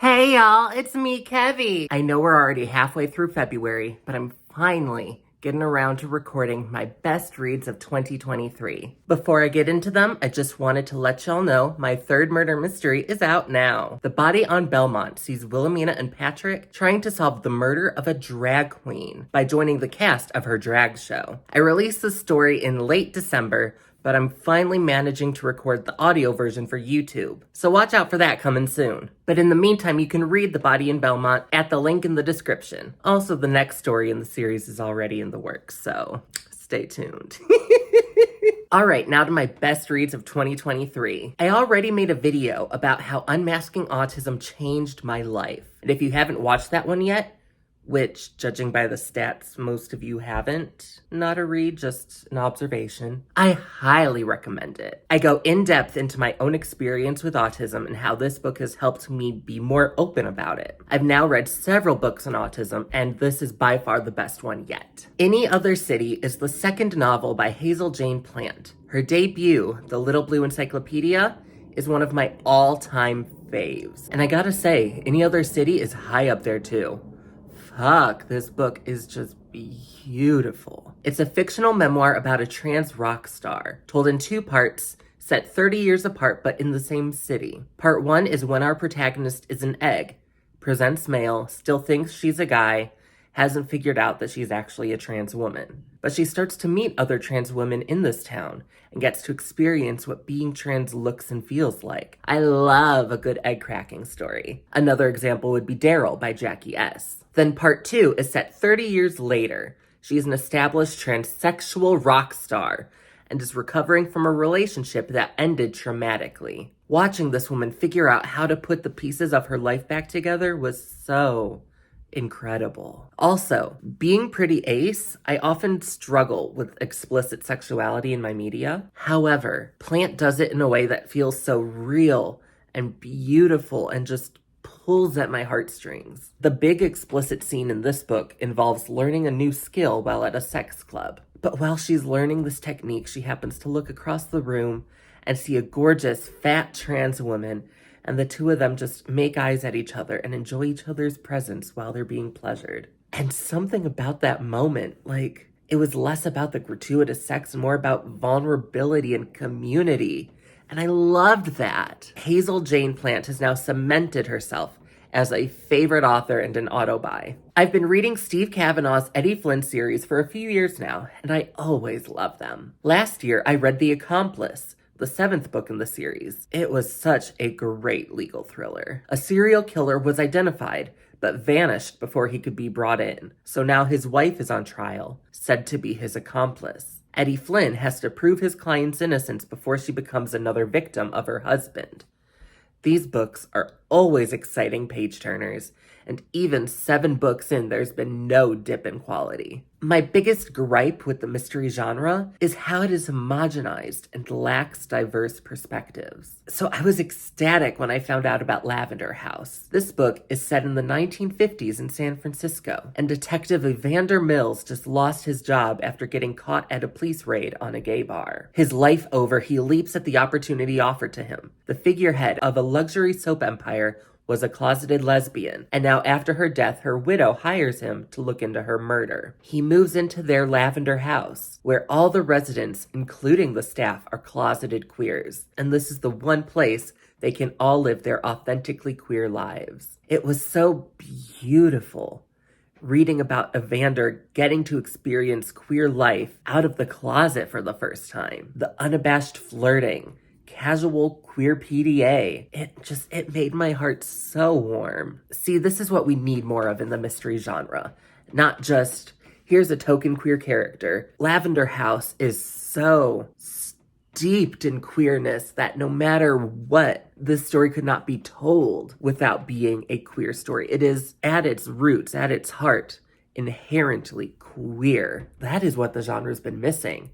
Hey y'all, it's me, Kevvie. I know we're already halfway through February, but I'm finally getting around to recording my best reads of 2023. Before I get into them, I just wanted to let y'all know my third murder mystery is out now. The Body on Belmont sees Wilhelmina and Patrick trying to solve the murder of a drag queen by joining the cast of her drag show. I released the story in late December, but I'm finally managing to record the audio version for YouTube. So watch out for that coming soon. But in the meantime, you can read The Body in Belmont at the link in the description. Also, the next story in the series is already in the works, so stay tuned. All right, now to my best reads of 2023. I already made a video about how Unmasking Autism changed my life. And if you haven't watched that one yet, which, judging by the stats, most of you haven't. Not a read, just an observation. I highly recommend it. I go in depth into my own experience with autism and how this book has helped me be more open about it. I've now read several books on autism, and this is by far the best one yet. Any Other City is the second novel by Hazel Jane Plante. Her debut, The Little Blue Encyclopedia, is one of my all-time faves. And I gotta say, Any Other City is high up there too. Fuck, this book is just beautiful. It's a fictional memoir about a trans rock star, told in two parts, set 30 years apart but in the same city. Part 1 is when our protagonist is an egg, presents male, still thinks she's a guy, hasn't figured out that she's actually a trans woman. But she starts to meet other trans women in this town and gets to experience what being trans looks and feels like. I love a good egg cracking story. Another example would be Daryl by Jackie S. Then part 2 is set 30 years later. She's an established transsexual rock star and is recovering from a relationship that ended traumatically. Watching this woman figure out how to put the pieces of her life back together was so incredible. Also, being pretty ace, I often struggle with explicit sexuality in my media. However, Plante does it in a way that feels so real and beautiful and just pulls at my heartstrings. The big explicit scene in this book involves learning a new skill while at a sex club. But while she's learning this technique, she happens to look across the room and see a gorgeous, fat trans woman, and the two of them just make eyes at each other and enjoy each other's presence while they're being pleasured. And something about that moment, it was less about the gratuitous sex and more about vulnerability and community. And I loved that. Hazel Jane Plante has now cemented herself as a favorite author and an auto-buy. I've been reading Steve Cavanagh's Eddie Flynn series for a few years now, and I always love them. Last year, I read The Accomplice, the 7th book in the series. It was such a great legal thriller. A serial killer was identified, but vanished before he could be brought in. So now his wife is on trial, said to be his accomplice. Eddie Flynn has to prove his client's innocence before she becomes another victim of her husband. These books are always exciting page-turners, and even 7 books in, there's been no dip in quality. My biggest gripe with the mystery genre is how it is homogenized and lacks diverse perspectives. So I was ecstatic when I found out about Lavender House. This book is set in the 1950s in San Francisco, and Detective Evander Mills just lost his job after getting caught at a police raid on a gay bar. His life over, he leaps at the opportunity offered to him. The figurehead of a luxury soap empire was a closeted lesbian, and now after her death, her widow hires him to look into her murder. He moves into their Lavender House, where all the residents, including the staff, are closeted queers, and this is the one place they can all live their authentically queer lives. It was so beautiful reading about Evander getting to experience queer life out of the closet for the first time. The unabashed flirting, casual queer PDA. It made my heart so warm. See, this is what we need more of in the mystery genre. Not just, here's a token queer character. Lavender House is so steeped in queerness that no matter what, this story could not be told without being a queer story. It is, at its roots, at its heart, inherently queer. That is what the genre's been missing.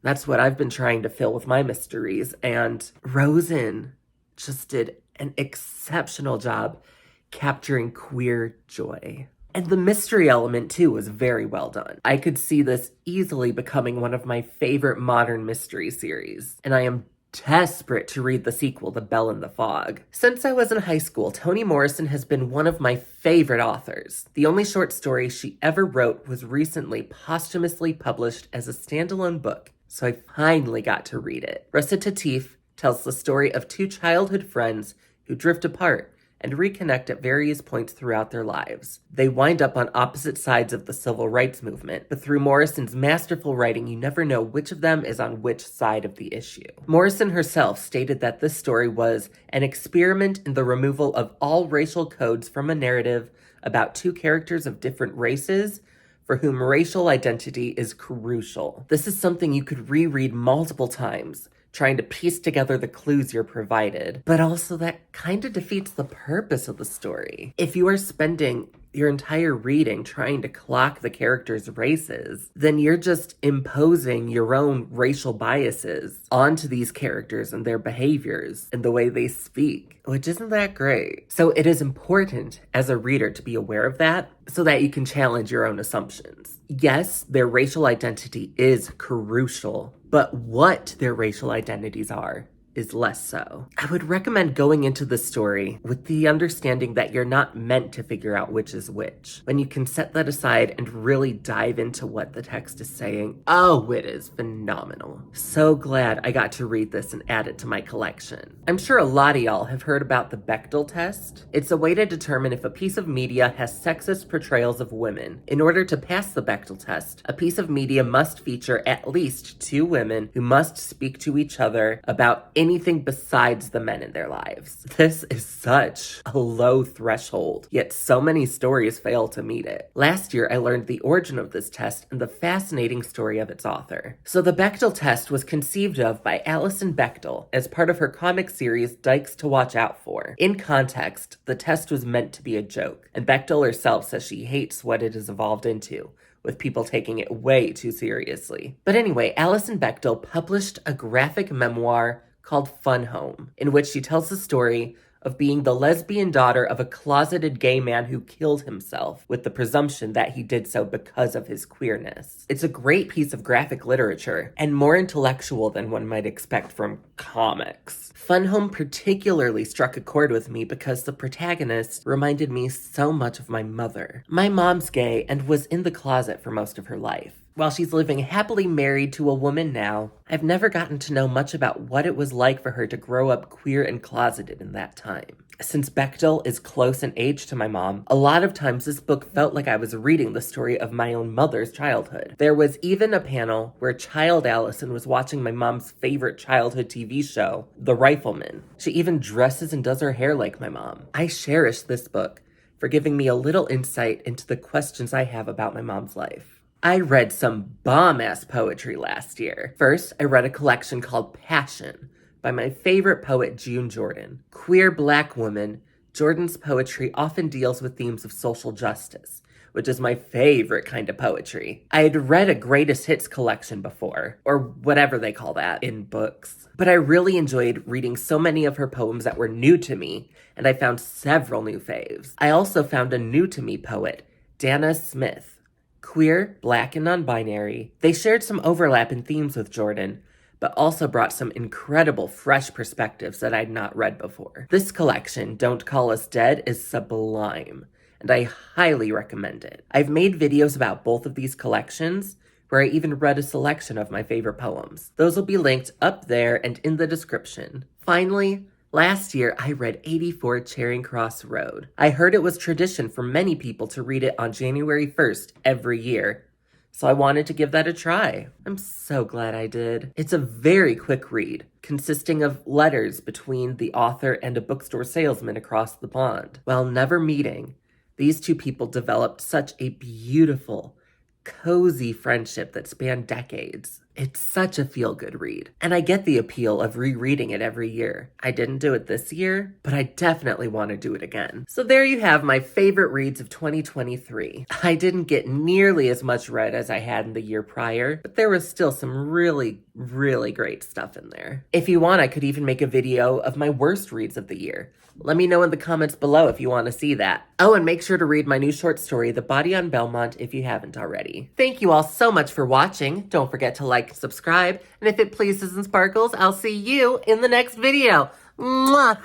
That's what I've been trying to fill with my mysteries, and Rosen just did an exceptional job capturing queer joy. And the mystery element, too, was very well done. I could see this easily becoming one of my favorite modern mystery series, and I am desperate to read the sequel to Belle and the Fog. Since I was in high school, Toni Morrison has been one of my favorite authors. The only short story she ever wrote was recently posthumously published as a standalone book, so I finally got to read it. Recitatif tells the story of two childhood friends who drift apart and reconnect at various points throughout their lives. They wind up on opposite sides of the civil rights movement, but through Morrison's masterful writing, you never know which of them is on which side of the issue. Morrison herself stated that this story was an experiment in the removal of all racial codes from a narrative about two characters of different races for whom racial identity is crucial. This is something you could reread multiple times, trying to piece together the clues you're provided. But also that kind of defeats the purpose of the story. If you are spending your entire reading trying to clock the characters' races, then you're just imposing your own racial biases onto these characters and their behaviors and the way they speak, which isn't that great. So it is important as a reader to be aware of that so that you can challenge your own assumptions. Yes, their racial identity is crucial, but what their racial identities are is less so. I would recommend going into the story with the understanding that you're not meant to figure out which is which. When you can set that aside and really dive into what the text is saying, oh, it is phenomenal. So glad I got to read this and add it to my collection. I'm sure a lot of y'all have heard about the Bechdel test. It's a way to determine if a piece of media has sexist portrayals of women. In order to pass the Bechdel test, a piece of media must feature at least two women who must speak to each other about anything besides the men in their lives. This is such a low threshold, yet so many stories fail to meet it. Last year, I learned the origin of this test and the fascinating story of its author. So the Bechdel test was conceived of by Alison Bechdel as part of her comic series Dykes to Watch Out For. In context, the test was meant to be a joke, and Bechdel herself says she hates what it has evolved into, with people taking it way too seriously. But anyway, Alison Bechdel published a graphic memoir called Fun Home, in which she tells the story of being the lesbian daughter of a closeted gay man who killed himself, with the presumption that he did so because of his queerness. It's a great piece of graphic literature, and more intellectual than one might expect from comics. Fun Home particularly struck a chord with me because the protagonist reminded me so much of my mother. My mom's gay and was in the closet for most of her life. While she's living happily married to a woman now, I've never gotten to know much about what it was like for her to grow up queer and closeted in that time. Since Bechdel is close in age to my mom, a lot of times this book felt like I was reading the story of my own mother's childhood. There was even a panel where child Alison was watching my mom's favorite childhood TV show, The Rifleman. She even dresses and does her hair like my mom. I cherish this book for giving me a little insight into the questions I have about my mom's life. I read some bomb-ass poetry last year. First, I read a collection called Passion by my favorite poet, June Jordan. Queer Black woman, Jordan's poetry often deals with themes of social justice, which is my favorite kind of poetry. I had read a greatest hits collection before, or whatever they call that in books, but I really enjoyed reading so many of her poems that were new to me, and I found several new faves. I also found a new to me poet, Danez Smith. Queer, Black, and non-binary. They shared some overlap in themes with Jordan, but also brought some incredible fresh perspectives that I'd not read before. This collection, Don't Call Us Dead, is sublime, and I highly recommend it. I've made videos about both of these collections, where I even read a selection of my favorite poems. Those will be linked up there and in the description. Finally, last year, I read 84 Charing Crossroads. I heard it was tradition for many people to read it on January 1st every year, so I wanted to give that a try. I'm so glad I did. It's a very quick read, consisting of letters between the author and a bookstore salesman across the pond. While never meeting, these two people developed such a beautiful, cozy friendship that spanned decades. It's such a feel-good read, and I get the appeal of rereading it every year. I didn't do it this year, but I definitely want to do it again. So there you have my favorite reads of 2023. I didn't get nearly as much read as I had in the year prior, but there was still some really great stuff in there. If you want, I could even make a video of my worst reads of the year, Let me know in the comments below if you want to see that. Oh, and make sure to read my new short story, The Body on Belmont, if you haven't already. Thank you all so much for watching. Don't forget to like and subscribe. And if it pleases and sparkles, I'll see you in the next video. Mwah!